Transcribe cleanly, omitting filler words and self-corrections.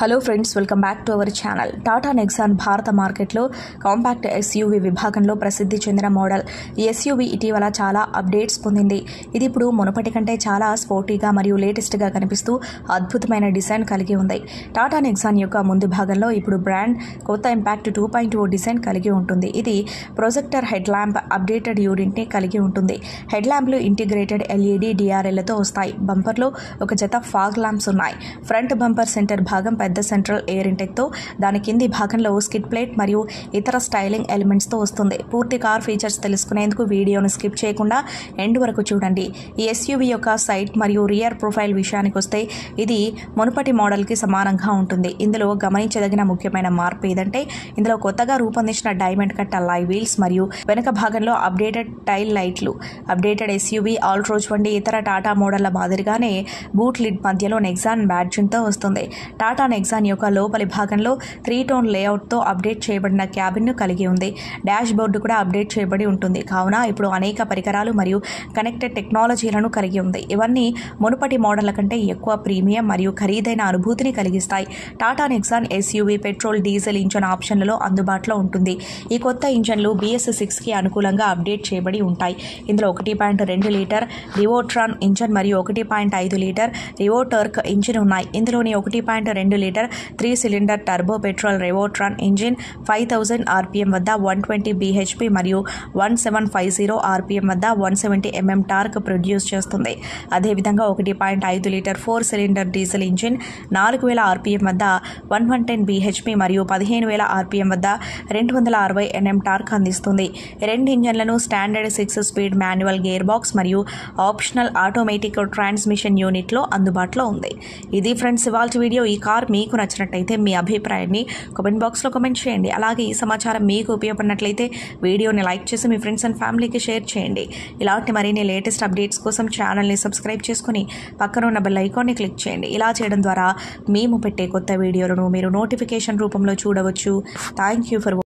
Hello friends, welcome back to our channel. Tata Nexon భారత మార్కెట్లో compact SUV విభాగంలో ప్రసిద్ధి చెందిన మోడల్. ఈ ఎస్యూవీ ఇటీవల చాలా అప్డేట్స్ పొందింది. ఇది ఇప్పుడు మునుపటి కంటే చాలా స్పోర్టీగా మరియు లేటెస్ట్గా కనిపిస్తూ అద్భుతమైన డిజైన్ కలిగి ఉంది. టాటా నెక్సాన్ యొక్క ముందు భాగంలో ఇప్పుడు బ్రాండ్ కొత్త ఇంపాక్ట్ 2.0 డిజైన్ కలిగి ఉంటుంది. ఇది ప్రొజెక్టర్ హెడ్ ల్యాంప్ అప్డేటెడ్ యూనిట్ని కలిగి ఉంటుంది. హెడ్ ల్యాంప్లు ఇంటిగ్రేటెడ్ ఎల్ఈడి డిఆర్ఎల్తో వస్తాయి. బంపర్లో ఒక జత ఫాగ్ ల్యాంప్స్ ఉన్నాయి. ఫ్రంట్ బంపర్ సెంటర్ భాగం పెద్ద సెంట్రల్ ఎయిర్ ఇంటెక్తో, దాని కింది భాగంలో స్కిడ్ ప్లేట్ మరియు ఇతర స్టైలింగ్ ఎలిమెంట్స్తో వస్తుంది. పూర్తి కార్ ఫీచర్స్ తెలుసుకునేందుకు వీడియోను స్కిప్ చేయకుండా ఎండ్ వరకు చూడండి. ఈ ఎస్యూవీ యొక్క సైడ్ మరియు రియర్ ప్రొఫైల్ విషయానికి వస్తే ఇది మునుపటి మోడల్కి సమానంగా ఉంటుంది. ఇందులో గమనించదగిన ముఖ్యమైన మార్పు ఏదంటే ఇందులో కొత్తగా రూపొందించిన డైమండ్ కట్ అలాయ్ వీల్స్ మరియు వెనక భాగంలో అప్డేటెడ్ టైల్ లైట్లు. అప్డేటెడ్ ఎస్యూవీ ఆల్ట్రోజ్ వంటి ఇతర టాటా మోడళ్ల మాదిరిగానే బూట్ లిడ్ మధ్యలో నెక్సాన్ బ్యాడ్జింగ్తో వస్తుంది. టాటా నెక్సాన్ యొక్క లోపలి భాగంలో 3-టోన్ లేఅవుట్తో అప్డేట్ చేయబడిన క్యాబిన్ను కలిగి ఉంది. డాష్ బోర్డు కూడా అప్డేట్ చేయబడి ఉంటుంది. కావున ఇప్పుడు అనేక పరికరాలు మరియు కనెక్టెడ్ టెక్నాలజీలను కలిగి ఉంది. ఇవన్నీ మునుపటి మోడళ్ల కంటే ఎక్కువ ప్రీమియం మరియు ఖరీదైన అనుభూతిని కలిగిస్తాయి. Tata Nexon SUV petrol, diesel engine ఆప్షన్లలో అందుబాటులో ఉంటుంది. ఈ కొత్త ఇంజన్లు BS6కి అనుకూలంగా అప్డేట్ చేయబడి ఉంటాయి. ఇందులో 1.2 లీటర్ రివోట్రాన్ ఇంజన్ మరియు 1.5 లీటర్ రివోటర్క్ ఇంజిన్ ఉన్నాయి. ఇందులోని 1.2 litre 3 cylinder turbo petrol Revotron engine 5000 RPM వద్ద 120 bhp మరియు 1750 RPM వద్ద 170 mm టార్క్ ప్రొడ్యూస్ చేస్తుంది. అదేవిధంగా 1.5 litre 4 cylinder diesel engine 4000 RPM వద్ద 110 bhp మరియు 15000 RPM వద్ద 260 Nm టార్క్ అందిస్తుంది. రెండు ఇంజన్లను standard 6 speed manual gear box మరియు ఆప్షనల్ ఆటోమేటిక్ ట్రాన్స్మిషన్ యూనిట్లో అందుబాటులో ఉంది. ఇది ఫ్రెండ్స్ ఇవాల్టి వీడియో. ఈ కార్ మీకు నచ్చినట్లయితే మీ అభిప్రాయాన్ని కామెంట్ బాక్స్లో కామెంట్ చేయండి. అలాగే ఈ సమాచారం మీకు ఉపయోగపడినట్లయితే వీడియోని లైక్ చేసి మీ ఫ్రెండ్స్ అండ్ ఫ్యామిలీకి షేర్ చేయండి. ఇలాంటి మరిన్ని లేటెస్ట్ అప్డేట్స్ కోసం ఛానల్ని సబ్స్క్రైబ్ చేసుకుని పక్కన ఉన్న బెల్ ఐకాన్ని క్లిక్ చేయండి. ఇలా చేయడం ద్వారా మేము పెట్టే కొత్త వీడియోలను మీరు నోటిఫికేషన్ రూపంలో చూడవచ్చు. Thank you for